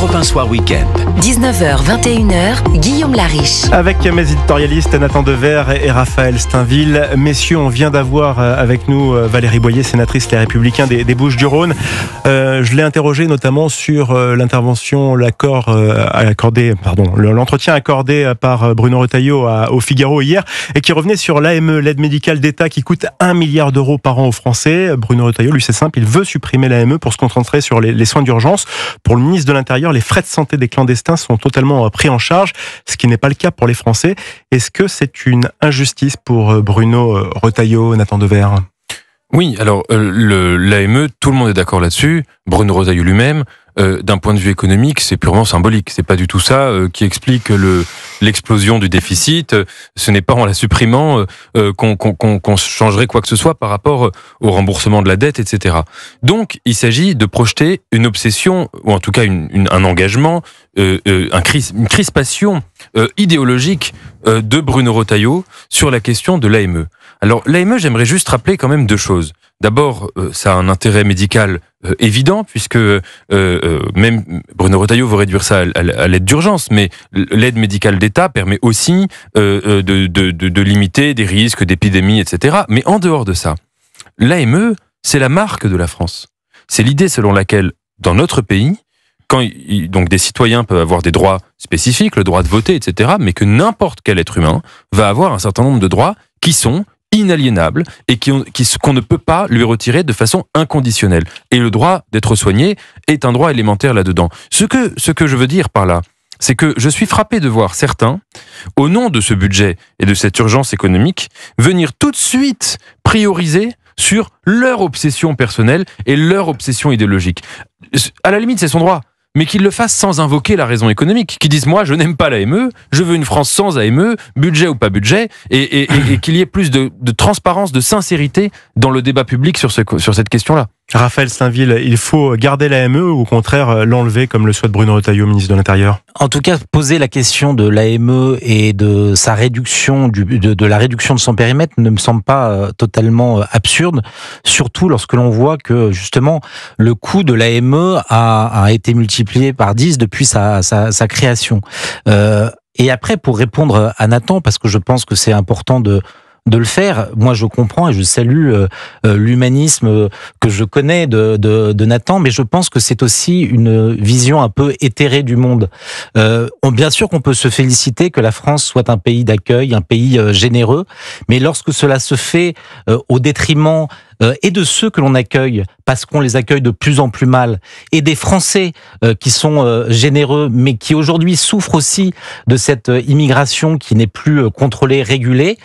Europe 1 Soir Week-end. 19h, 21h, Guillaume Lariche. Avec mes éditorialistes Nathan Dever et Raphaël Steinville. Messieurs, on vient d'avoir avec nous Valérie Boyer, sénatrice Les Républicains des Bouches-du-Rhône. Je l'ai interrogée notamment sur l'entretien accordé par Bruno Retailleau au Figaro hier et qui revenait sur l'AME, l'aide médicale d'État qui coûte 1 milliard d'euros par an aux Français. Bruno Retailleau, lui, c'est simple, il veut supprimer l'AME pour se concentrer sur les soins d'urgence. Pour le ministre de l'Intérieur, les frais de santé des clandestins sont totalement pris en charge, ce qui n'est pas le cas pour les Français. Est-ce que c'est une injustice pour Bruno Retailleau, Nathan Dever ? Oui, alors l'AME, tout le monde est d'accord là-dessus. Bruno Retailleau lui-même, d'un point de vue économique, c'est purement symbolique. C'est pas du tout ça qui explique l'explosion du déficit. Ce n'est pas en la supprimant qu'on changerait quoi que ce soit par rapport au remboursement de la dette, etc. Donc, il s'agit de projeter une obsession, ou en tout cas un engagement, une crispation idéologique de Bruno Retailleau sur la question de l'AME. Alors, l'AME, j'aimerais juste rappeler quand même deux choses. D'abord, ça a un intérêt médical évident, puisque même Bruno Retailleau veut réduire ça à l'aide d'urgence, mais l'aide médicale d'État permet aussi de limiter des risques d'épidémie, etc. Mais en dehors de ça, l'AME, c'est la marque de la France. C'est l'idée selon laquelle, dans notre pays, donc des citoyens peuvent avoir des droits spécifiques, le droit de voter, etc., mais que n'importe quel être humain va avoir un certain nombre de droits qui sont inaliénable et qu'on ne peut pas lui retirer de façon inconditionnelle. Et le droit d'être soigné est un droit élémentaire là-dedans. Ce que je veux dire par là, c'est que je suis frappé de voir certains, au nom de ce budget et de cette urgence économique, venir tout de suite prioriser sur leur obsession personnelle et leur obsession idéologique. À la limite, c'est son droit. Mais qu'ils le fassent sans invoquer la raison économique, qu'ils disent « moi, je n'aime pas l'AME, je veux une France sans AME, budget ou pas budget », et qu'il y ait plus de transparence, de sincérité dans le débat public sur cette question-là. Raphaël Steinville, il faut garder l'AME ou au contraire l'enlever comme le souhaite Bruno Retailleau, ministre de l'Intérieur ? En tout cas, poser la question de l'AME et de sa réduction, de la réduction de son périmètre ne me semble pas totalement absurde, surtout lorsque l'on voit que justement le coût de l'AME a été multiplié par 10 depuis sa création. Et après, pour répondre à Nathan, parce que je pense que c'est important de le faire. Moi, je comprends et je salue l'humanisme que je connais de Nathan, mais je pense que c'est aussi une vision un peu éthérée du monde. Bien sûr qu'on peut se féliciter que la France soit un pays d'accueil, un pays généreux, mais lorsque cela se fait au détriment et de ceux que l'on accueille, parce qu'on les accueille de plus en plus mal, et des Français qui sont généreux, mais qui aujourd'hui souffrent aussi de cette immigration qui n'est plus contrôlée, régulée,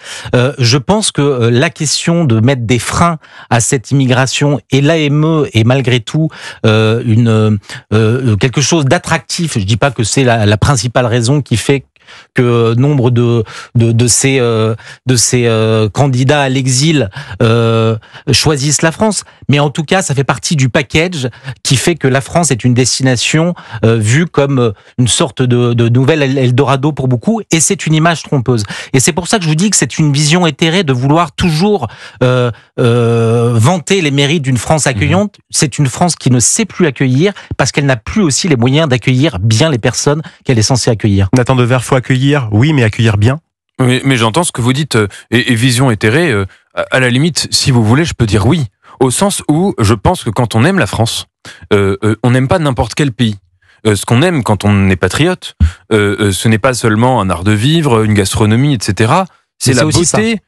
je pense que la question de mettre des freins à cette immigration, et l'AME est malgré tout quelque chose d'attractif. Je dis pas que c'est la principale raison qui fait que nombre de ces candidats à l'exil choisissent la France, mais en tout cas ça fait partie du package qui fait que la France est une destination vue comme une sorte de nouvel Eldorado pour beaucoup, et c'est une image trompeuse. Et c'est pour ça que je vous dis que c'est une vision éthérée de vouloir toujours vanter les mérites d'une France accueillante. C'est une France qui ne sait plus accueillir parce qu'elle n'a plus aussi les moyens d'accueillir bien les personnes qu'elle est censée accueillir. Nathan Dever, faut accueillir, oui, mais accueillir bien. Mais j'entends ce que vous dites, et vision éthérée, à la limite, si vous voulez, je peux dire oui, au sens où je pense que quand on aime la France, on n'aime pas n'importe quel pays. Ce qu'on aime quand on est patriote, ce n'est pas seulement un art de vivre, une gastronomie, etc. C'est la beauté.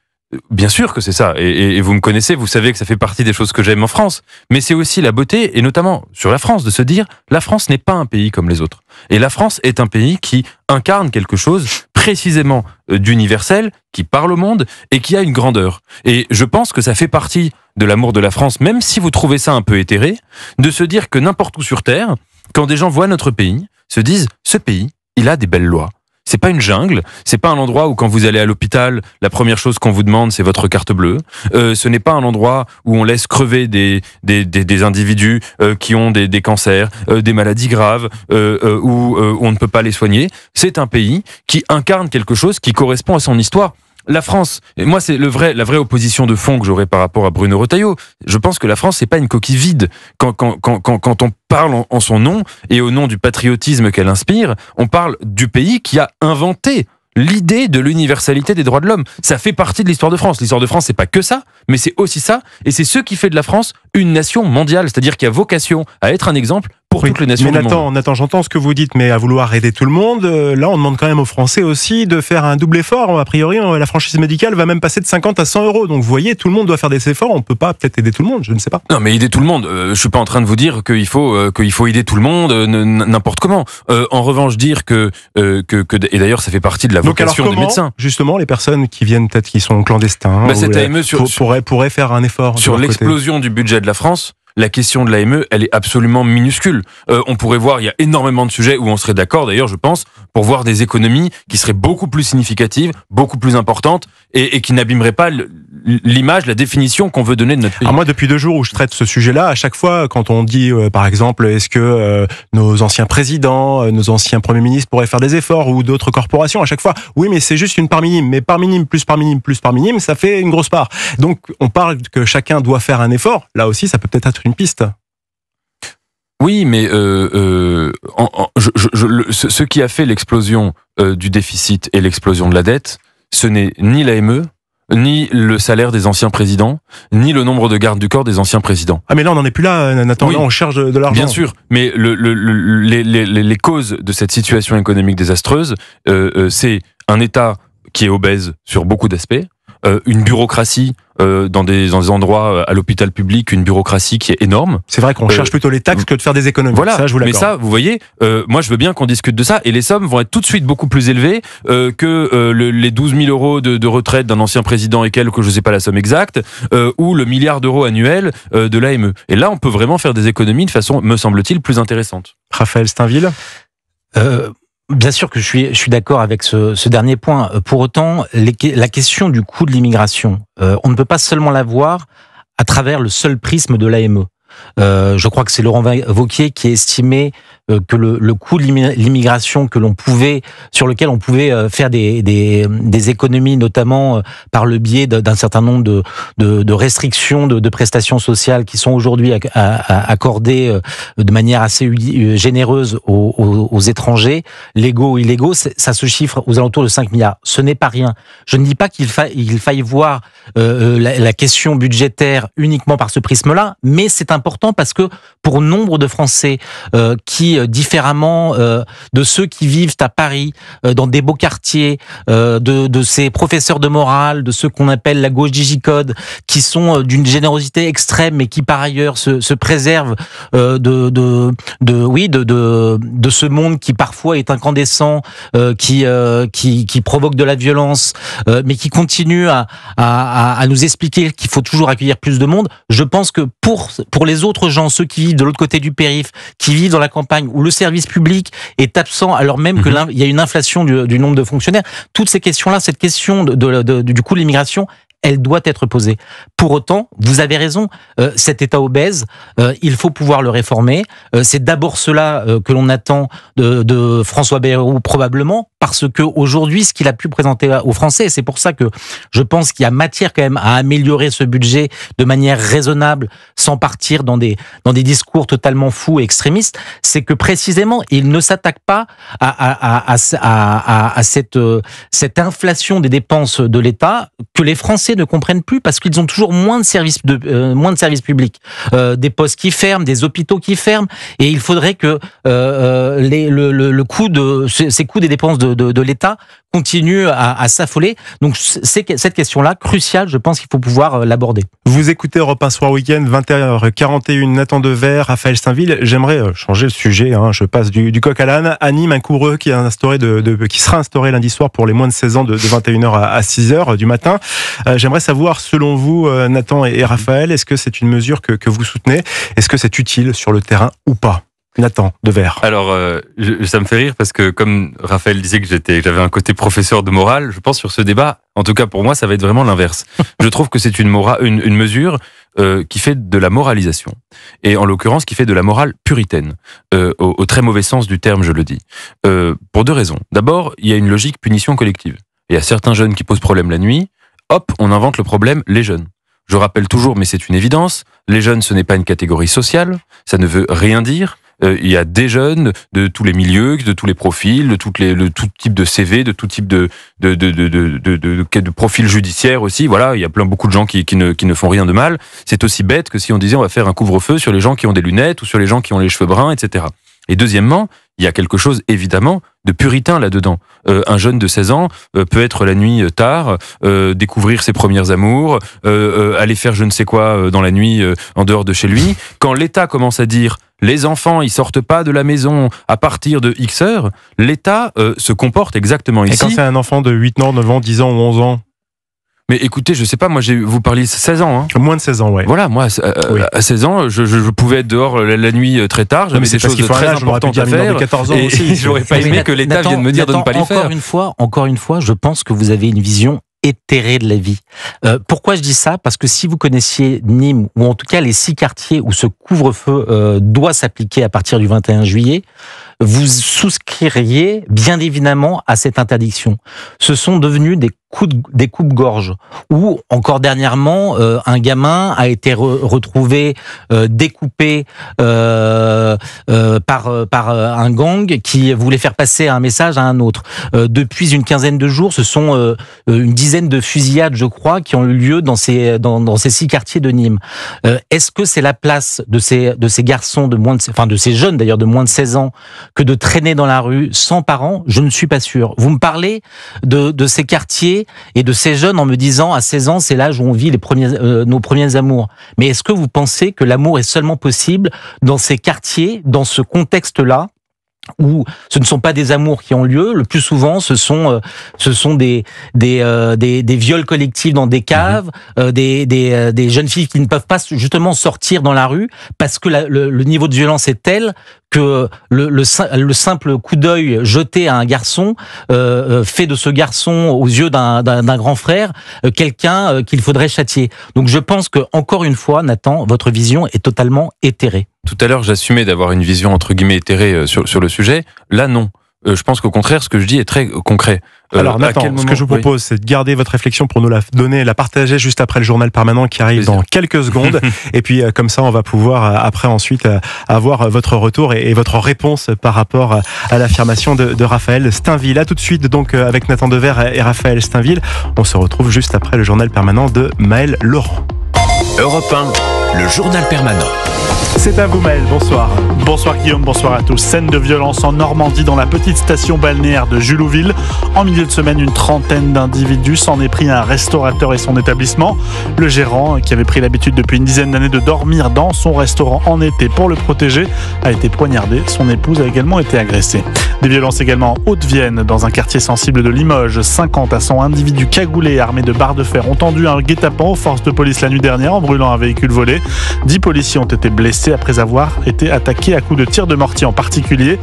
Bien sûr que c'est ça, et vous me connaissez, vous savez que ça fait partie des choses que j'aime en France, mais c'est aussi la beauté, et notamment sur la France, de se dire, la France n'est pas un pays comme les autres. Et la France est un pays qui incarne quelque chose précisément d'universel, qui parle au monde, et qui a une grandeur. Et je pense que ça fait partie de l'amour de la France, même si vous trouvez ça un peu éthéré, de se dire que n'importe où sur Terre, quand des gens voient notre pays, se disent, ce pays, il a des belles lois. C'est pas une jungle, c'est pas un endroit où quand vous allez à l'hôpital, la première chose qu'on vous demande c'est votre carte bleue. Ce n'est pas un endroit où on laisse crever des individus qui ont des cancers, des maladies graves, où on ne peut pas les soigner. C'est un pays qui incarne quelque chose qui correspond à son histoire. la France, et moi c'est la vraie opposition de fond que j'aurais par rapport à Bruno Retailleau. Je pense que la France, c'est pas une coquille vide. Quand on parle en son nom et au nom du patriotisme qu'elle inspire, on parle du pays qui a inventé l'idée de l'universalité des droits de l'homme. Ça fait partie de l'histoire de France. L'histoire de France, c'est pas que ça, mais c'est aussi ça, et c'est ce qui fait de la France une nation mondiale, c'est-à-dire qui a vocation à être un exemple pour toutes les nations du monde. Nathan, j'entends ce que vous dites, mais à vouloir aider tout le monde, là on demande quand même aux Français aussi de faire un double effort. A priori, la franchise médicale va même passer de 50 à 100 euros. Donc vous voyez, tout le monde doit faire des efforts. On peut pas peut-être aider tout le monde, je ne sais pas. Non, mais aider tout le monde. Je suis pas en train de vous dire qu'il faut aider tout le monde n'importe comment. En revanche, dire et d'ailleurs ça fait partie de la vocation des médecins. Justement, les personnes qui viennent peut-être qui sont clandestins, cette AME pourraient faire un effort sur l'explosion du budget de la France. La question de l'AME, elle est absolument minuscule. On pourrait voir, il y a énormément de sujets où on serait d'accord, d'ailleurs, je pense, pour voir des économies qui seraient beaucoup plus significatives, beaucoup plus importantes, et qui n'abîmeraient pas l'image, la définition qu'on veut donner de notre pays. Alors moi, depuis 2 jours où je traite ce sujet-là, à chaque fois, quand on dit, par exemple, est-ce que nos anciens présidents, nos anciens premiers ministres pourraient faire des efforts, ou d'autres corporations, à chaque fois, oui, mais c'est juste une part minime, mais part minime, plus part minime, plus part minime, ça fait une grosse part. Donc, on parle que chacun doit faire un effort. Là aussi, ça peut peut-être être une piste. Oui, mais ce qui a fait l'explosion du déficit et l'explosion de la dette, ce n'est ni l'AME, ni le salaire des anciens présidents, ni le nombre de gardes du corps des anciens présidents. Ah mais là on n'en est plus là, Nathan, oui, là on cherche de l'argent. Bien sûr, mais les causes de cette situation économique désastreuse, c'est un État qui est obèse sur beaucoup d'aspects, une bureaucratie dans des endroits à l'hôpital public, une bureaucratie qui est énorme. C'est vrai qu'on cherche plutôt les taxes que de faire des économies. Voilà, ça, je vous l'accorde. Mais ça, vous voyez, moi je veux bien qu'on discute de ça, et les sommes vont être tout de suite beaucoup plus élevées que les 12 000 euros de retraite d'un ancien président et quelques, je ne sais pas la somme exacte, ou le milliard d'euros annuel de l'AME. Et là, on peut vraiment faire des économies de façon, me semble-t-il, plus intéressante. Raphaël Steinville. Bien sûr que je suis d'accord avec ce dernier point. Pour autant, la question du coût de l'immigration, on ne peut pas seulement la voir à travers le seul prisme de l'AME. Je crois que c'est Laurent Wauquiez qui a estimé que le coût de l'immigration sur lequel on pouvait faire des économies, notamment par le biais d'un certain nombre de restrictions de prestations sociales qui sont aujourd'hui accordées de manière assez généreuse aux étrangers, légaux ou illégaux, ça se chiffre aux alentours de 5 milliards. Ce n'est pas rien. Je ne dis pas qu'il faille voir la question budgétaire uniquement par ce prisme-là, mais c'est important parce que pour nombre de Français qui, différemment de ceux qui vivent à Paris, dans des beaux quartiers, de ces professeurs de morale, de ceux qu'on appelle la gauche digicode, qui sont d'une générosité extrême, mais qui par ailleurs se préservent de ce monde qui parfois est incandescent, qui provoque de la violence, mais qui continue à nous expliquer qu'il faut toujours accueillir plus de monde. Je pense que pour les autres gens, ceux qui vivent de l'autre côté du périph', qui vivent dans la campagne, où le service public est absent, alors même qu'il y a une inflation du nombre de fonctionnaires, toutes ces questions-là, cette question du coût de l'immigration, elle doit être posée. Pour autant, vous avez raison, cet État obèse, il faut pouvoir le réformer. C'est d'abord cela que l'on attend de François Bayrou, probablement, parce que aujourd'hui, ce qu'il a pu présenter aux Français, et c'est pour ça que je pense qu'il y a matière quand même à améliorer ce budget de manière raisonnable, sans partir dans des discours totalement fous et extrémistes, c'est que précisément, il ne s'attaque pas à cette inflation des dépenses de l'État que les Français ne comprennent plus parce qu'ils ont toujours moins de services publics, des postes qui ferment, des hôpitaux qui ferment, et il faudrait que le coût ces coûts des dépenses de l'État continue à s'affoler. Donc c'est cette question-là cruciale, je pense qu'il faut pouvoir l'aborder. Vous écoutez Europe 1 Soir Week-end, 20h41, Nathan Dever, Raphaël Steinville. J'aimerais changer le sujet, je passe du coq à l'âne. À Nîmes, un couvre-feu qui sera instauré lundi soir pour les moins de 16 ans de 21h à 6h du matin. J'aimerais savoir, selon vous, Nathan et Raphaël, est-ce que c'est une mesure que vous soutenez? Est-ce que c'est utile sur le terrain ou pas? Nathan Dever. Alors, ça me fait rire parce que comme Raphaël disait que j'avais un côté professeur de morale, je pense sur ce débat, en tout cas pour moi, ça va être vraiment l'inverse. Je trouve que c'est une mesure qui fait de la moralisation. Et en l'occurrence, qui fait de la morale puritaine. Au très mauvais sens du terme, je le dis. Pour deux raisons. D'abord, il y a une logique punition collective. et à certains jeunes qui posent problème la nuit, hop, on invente le problème, les jeunes. Je rappelle toujours, mais c'est une évidence, les jeunes, ce n'est pas une catégorie sociale, ça ne veut rien dire. Il y a des jeunes de tous les milieux, de tous les profils, de tout type de CV, de tout type de profil judiciaire aussi. Voilà, il y a beaucoup de gens qui ne font rien de mal. C'est aussi bête que si on disait on va faire un couvre-feu sur les gens qui ont des lunettes ou sur les gens qui ont les cheveux bruns, etc. Et deuxièmement, il y a quelque chose, évidemment, de puritain là-dedans. Un jeune de 16 ans peut être la nuit tard, découvrir ses premières amours, aller faire je ne sais quoi dans la nuit en dehors de chez lui. Quand l'État commence à dire « les enfants, ils sortent pas de la maison à partir de X heures », l'État se comporte exactement ici. Et quand c'est un enfant de 8 ans, 9 ans, 10 ans ou 11 ans? Mais écoutez, je sais pas, moi vous parliez 16 ans. Hein. Moins de 16 ans, ouais. Voilà, moi à 16 ans, je pouvais être dehors la nuit très tard, j'avais des choses très importantes à faire. De 14 ans et aussi. J'aurais pas aimé que l'État vienne me dire de ne pas les faire. Encore une fois, je pense que vous avez une vision éthérée de la vie. Pourquoi je dis ça? Parce que si vous connaissiez Nîmes, ou en tout cas les 6 quartiers où ce couvre-feu doit s'appliquer à partir du 21 juillet, vous souscririez bien évidemment à cette interdiction. Ce sont devenus des coupes-gorge, où encore dernièrement, un gamin a été retrouvé découpé par un gang qui voulait faire passer un message à un autre. Depuis une quinzaine de jours, ce sont une dizaine de fusillades, je crois, qui ont eu lieu dans ces 6 quartiers de Nîmes. Est-ce que c'est la place de ces garçons de ces jeunes d'ailleurs de moins de 16 ans que de traîner dans la rue sans parents? Je ne suis pas sûr. Vous me parlez de ces quartiers et de ces jeunes en me disant à 16 ans, c'est l'âge où on vit nos premiers amours. Mais est-ce que vous pensez que l'amour est seulement possible dans ces quartiers, dans ce contexte-là, où ce ne sont pas des amours qui ont lieu, le plus souvent ce sont des viols collectifs dans des caves, des jeunes filles qui ne peuvent pas justement sortir dans la rue parce que le niveau de violence est tel que le simple coup d'œil jeté à un garçon fait de ce garçon aux yeux d'un grand frère quelqu'un qu'il faudrait châtier. Donc je pense que encore une fois, Nathan, votre vision est totalement éthérée. Tout à l'heure, j'assumais d'avoir une vision entre guillemets éthérée sur le sujet. Là, non. Je pense qu'au contraire, ce que je dis est très concret. Alors Nathan, ce que je vous propose, c'est de garder votre réflexion pour nous la donner, la partager juste après le journal permanent qui arrive dans quelques secondes. Et puis comme ça, on va pouvoir après ensuite avoir votre retour et votre réponse par rapport à l'affirmation de Raphaël Steinville. À tout de suite donc avec Nathan Dever et Raphaël Steinville. On se retrouve juste après le journal permanent de Maël Laurent. Europe 1, le journal permanent. C'est à vous Maël, bonsoir. Bonsoir Guillaume, bonsoir à tous. Scène de violence en Normandie dans la petite station balnéaire de Julouville. En milieu de semaine, une trentaine d'individus s'en est pris à un restaurateur et son établissement. Le gérant, qui avait pris l'habitude depuis une dizaine d'années de dormir dans son restaurant en été pour le protéger, a été poignardé. Son épouse a également été agressée. Des violences également en Haute-Vienne, dans un quartier sensible de Limoges. 50 à 100 individus cagoulés et armés de barres de fer ont tendu un guet-apens aux forces de police la nuit dernière en brûlant un véhicule volé. 10 policiers ont été blessés après avoir été attaqués à coups de tir de mortier en particulier.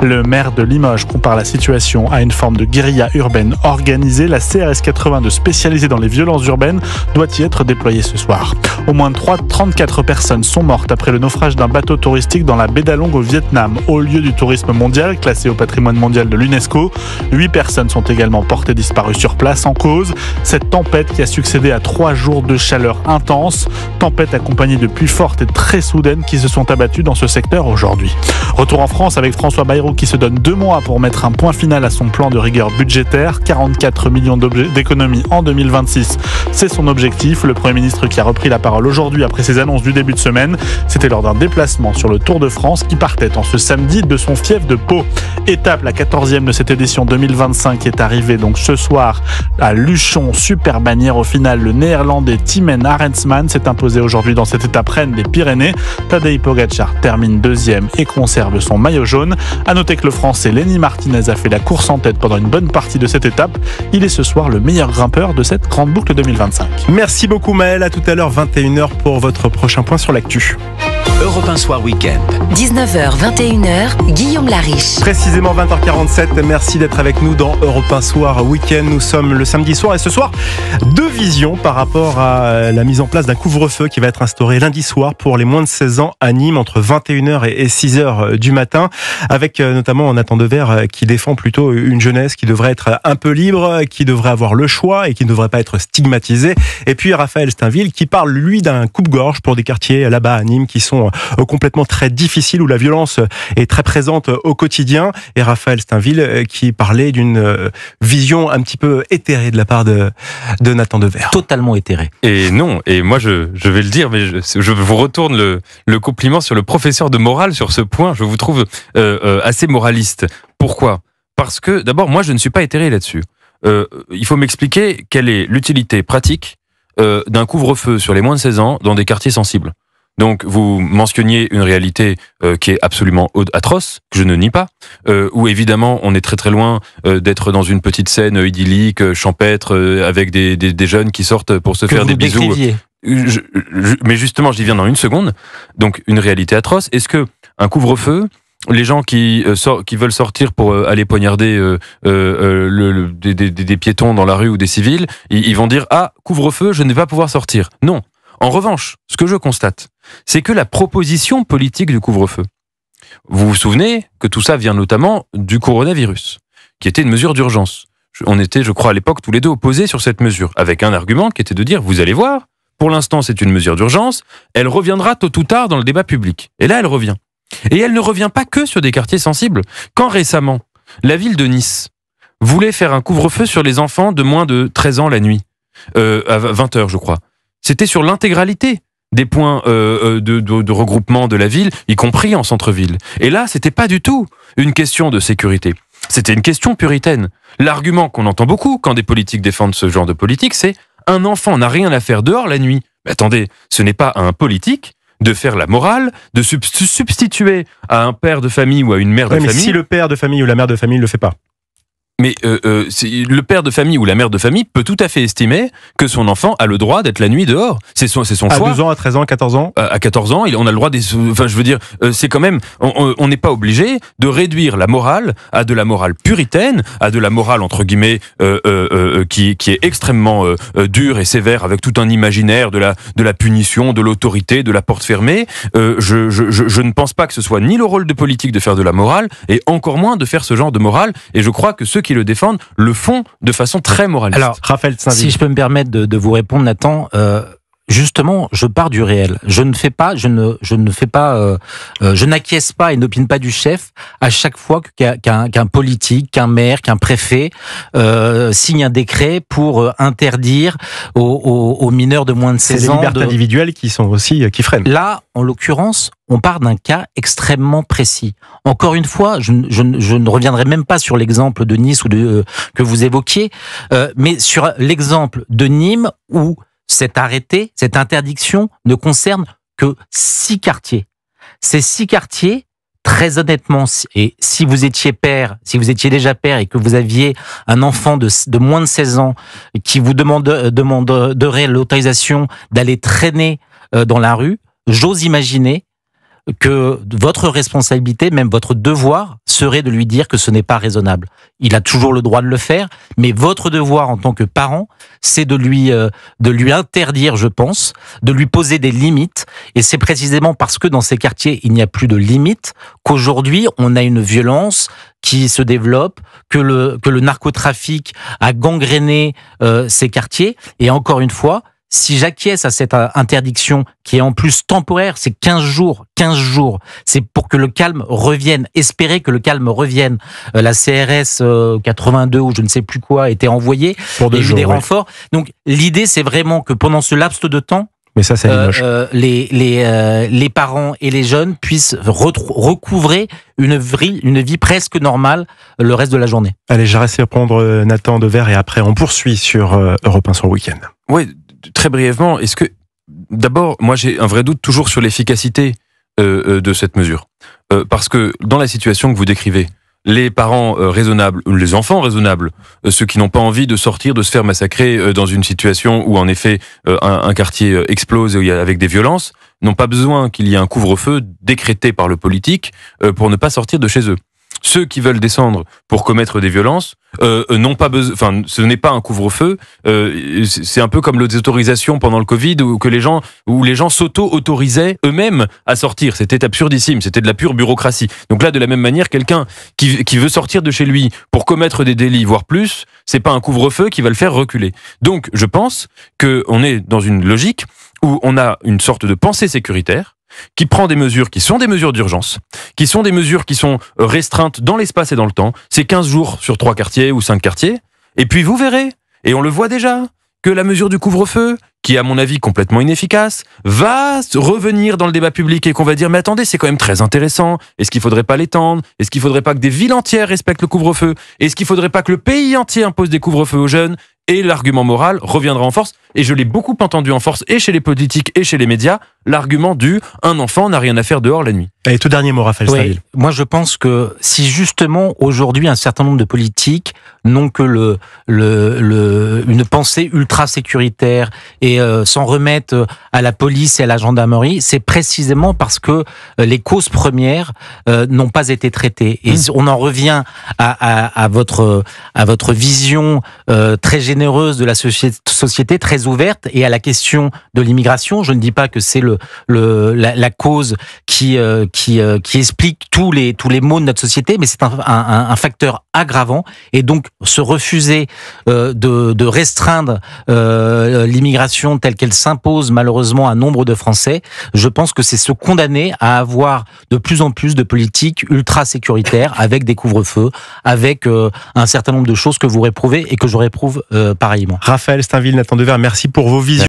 Le maire de Limoges compare la situation à une forme de guérilla urbaine organisée. La CRS 82 spécialisée dans les violences urbaines doit y être déployée ce soir. Au moins 34 personnes sont mortes après le naufrage d'un bateau touristique dans la baie d'Along au Vietnam, haut lieu du tourisme mondial, classé au patrimoine mondial de l'UNESCO. 8 personnes sont également portées disparues sur place en cause cette tempête qui a succédé à 3 jours de chaleur intense. Tempête accompagnée de pluies fortes et très soudaines qui se sont abattues dans ce secteur aujourd'hui. Retour en France avec François Bayrou qui se donne 2 mois pour mettre un point final à son plan de rigueur budgétaire. 44 millions d'économies en 2026, c'est son objectif. Le Premier ministre qui a repris la parole aujourd'hui après ses annonces du début de semaine, c'était lors d'un déplacement sur le Tour de France qui partait en ce samedi de son fief de Pau. Étape, la 14e de cette édition 2025 qui est arrivée donc ce soir à Luchon. Super bannière au final, le néerlandais Timen Arensman s'est imposé aujourd'hui dans cette étape reine des Pyrénées. Tadej Pogacar termine 2e et conserve son maillot jaune. À noter que le français Lenny Martinez a fait la course en tête pendant une bonne partie de cette étape. Il est ce soir le meilleur grimpeur de cette grande boucle 2025. Merci beaucoup Maël, à tout à l'heure 21h pour votre prochain point sur l'actu. Europe 1 Soir Week-end. 19h, 21h, Guillaume Lariche. Précisément 20h47, merci d'être avec nous dans Europe 1 Soir Week-end. Nous sommes le samedi soir et ce soir, deux visions par rapport à la mise en place d'un couvre-feu qui va être instauré lundi soir pour les moins de 16 ans à Nîmes entre 21h et 6h du matin, avec notamment Nathan Dever qui défend plutôt une jeunesse qui devrait être un peu libre, qui devrait avoir le choix et qui ne devrait pas être stigmatisée. Et puis Raphaël Steinville qui parle lui d'un coupe-gorge pour des quartiers là-bas à Nîmes qui sont complètement très difficiles où la violence est très présente au quotidien. Et Raphaël Steinville qui parlait d'une vision un petit peu éthérée de la part de Nathan Dever. Totalement éthérée. Et non, et moi je vais le dire, mais je vous retourne le compliment sur le professeur de morale sur ce point. Je vous trouve assez moraliste. Pourquoi ? Parce que d'abord, moi je ne suis pas éthéré là-dessus. Il faut m'expliquer quelle est l'utilité pratique d'un couvre-feu sur les moins de 16 ans dans des quartiers sensibles. Donc, vous mentionniez une réalité qui est absolument atroce, que je ne nie pas, où évidemment on est très très loin d'être dans une petite scène idyllique, champêtre, avec des jeunes qui sortent pour se faire des bisous. Mais justement, j'y viens dans une seconde. Donc, une réalité atroce. Est-ce que un couvre-feu, les gens qui veulent sortir pour aller poignarder des piétons dans la rue ou des civils, ils vont dire « Ah, couvre-feu, je ne vais pas pouvoir sortir ». Non. En revanche, ce que je constate, c'est que la proposition politique du couvre-feu, vous vous souvenez que tout ça vient notamment du coronavirus, qui était une mesure d'urgence. On était, je crois, à l'époque, tous les deux opposés sur cette mesure, avec un argument qui était de dire, vous allez voir, pour l'instant c'est une mesure d'urgence, elle reviendra tôt ou tard dans le débat public. Et là, elle revient. Et elle ne revient pas que sur des quartiers sensibles. Quand récemment, la ville de Nice voulait faire un couvre-feu sur les enfants de moins de 13 ans la nuit, à 20h, je crois. C'était sur l'intégralité des points de regroupement de la ville, y compris en centre-ville. Et là, c'était pas du tout une question de sécurité. C'était une question puritaine. L'argument qu'on entend beaucoup quand des politiques défendent ce genre de politique, c'est « un enfant n'a rien à faire dehors la nuit ». Mais attendez, ce n'est pas à un politique de faire la morale, de substituer à un père de famille ou à une mère de famille. Mais si le père de famille ou la mère de famille ne le fait pas. Mais le père de famille ou la mère de famille peut tout à fait estimer que son enfant a le droit d'être la nuit dehors. C'est son choix. À 12 ans, à 13 ans, à 14 ans À 14 ans, on a le droit enfin, je veux dire, c'est quand même... On n'est pas obligé de réduire la morale à de la morale puritaine, à de la morale, entre guillemets, qui est extrêmement dure et sévère, avec tout un imaginaire de la punition, de l'autorité, de la porte fermée. Je ne pense pas que ce soit ni le rôle de politique de faire de la morale, et encore moins de faire ce genre de morale. Et je crois que ceux qui le défendent le font de façon très moraliste. Alors, Raphaël Steinville. Si je peux me permettre de vous répondre, Nathan, justement, je pars du réel. Je n'acquiesce pas et n'opine pas du chef à chaque fois qu'un politique, qu'un maire, qu'un préfet signe un décret pour interdire aux mineurs de moins de 16 ans. C'est les libertés individuelles qui freinent. Là, en l'occurrence, on part d'un cas extrêmement précis. Encore une fois, je ne reviendrai même pas sur l'exemple de Nice ou que vous évoquiez, mais sur l'exemple de Nîmes où cet arrêté, cette interdiction ne concerne que 6 quartiers. Ces 6 quartiers, très honnêtement, et si vous étiez déjà père et que vous aviez un enfant de moins de 16 ans qui vous demanderait l'autorisation d'aller traîner dans la rue, j'ose imaginer que votre responsabilité, même votre devoir, serait de lui dire que ce n'est pas raisonnable. Il a toujours le droit de le faire, mais votre devoir en tant que parent, c'est de lui interdire, je pense, de lui poser des limites. Et c'est précisément parce que dans ces quartiers, il n'y a plus de limites, qu'aujourd'hui, on a une violence qui se développe, que le narcotrafic a gangréné ces quartiers. Et encore une fois, si j'acquiesce à cette interdiction qui est en plus temporaire, c'est 15 jours, c'est pour que le calme revienne, espérer que le calme revienne. La CRS 82 ou je ne sais plus quoi a été envoyée, il y a eu des renforts. Donc l'idée c'est vraiment que pendant ce laps de temps, mais ça, c'est les parents et les jeunes puissent recouvrer une vie presque normale le reste de la journée. Allez, je reste répondre Nathan Dever et après on poursuit sur Europe 1 sur le week-end. Oui, très brièvement, est-ce que... D'abord, moi j'ai un vrai doute toujours sur l'efficacité de cette mesure. Parce que dans la situation que vous décrivez, les parents raisonnables, les enfants raisonnables, ceux qui n'ont pas envie de sortir, de se faire massacrer dans une situation où en effet un quartier explose avec des violences, n'ont pas besoin qu'il y ait un couvre-feu décrété par le politique pour ne pas sortir de chez eux. Ceux qui veulent descendre pour commettre des violences n'ont pas besoin. Enfin, ce n'est pas un couvre-feu. C'est un peu comme les autorisations pendant le Covid où les gens s'auto-autorisaient eux-mêmes à sortir. C'était absurdissime. C'était de la pure bureaucratie. Donc là, de la même manière, quelqu'un qui veut sortir de chez lui pour commettre des délits, voire plus, c'est pas un couvre-feu qui va le faire reculer. Donc, je pense qu'on est dans une logique où on a une sorte de pensée sécuritaire qui prend des mesures qui sont des mesures d'urgence, qui sont des mesures qui sont restreintes dans l'espace et dans le temps. C'est 15 jours sur 3 quartiers ou 5 quartiers. Et puis vous verrez, et on le voit déjà, que la mesure du couvre-feu, qui est à mon avis complètement inefficace, va revenir dans le débat public et qu'on va dire « Mais attendez, c'est quand même très intéressant. Est-ce qu'il ne faudrait pas l'étendre? Est-ce qu'il ne faudrait pas que des villes entières respectent le couvre-feu? Est-ce qu'il ne faudrait pas que le pays entier impose des couvre-feux aux jeunes ?» Et l'argument moral reviendra en force. Et je l'ai beaucoup entendu en force, et chez les politiques et chez les médias, l'argument du « un enfant n'a rien à faire dehors la nuit ». Et tout dernier mot, Raphaël Stainville. Moi, je pense que si justement aujourd'hui un certain nombre de politiques n'ont que une pensée ultra sécuritaire et s'en remettent à la police et à la gendarmerie, c'est précisément parce que les causes premières n'ont pas été traitées. Et on en revient à votre vision très généreuse de la société, très ouverte, et à la question de l'immigration. Je ne dis pas que c'est la cause qui explique tous les maux de notre société, mais c'est un facteur aggravant. Et donc se refuser de restreindre l'immigration telle qu'elle s'impose malheureusement à nombre de Français, je pense que c'est se condamner à avoir de plus en plus de politiques ultra sécuritaires avec des couvre-feux, avec un certain nombre de choses que vous réprouvez et que je réprouve pareillement. Raphaël Stainville, Nathan Dever, merci pour vos visions.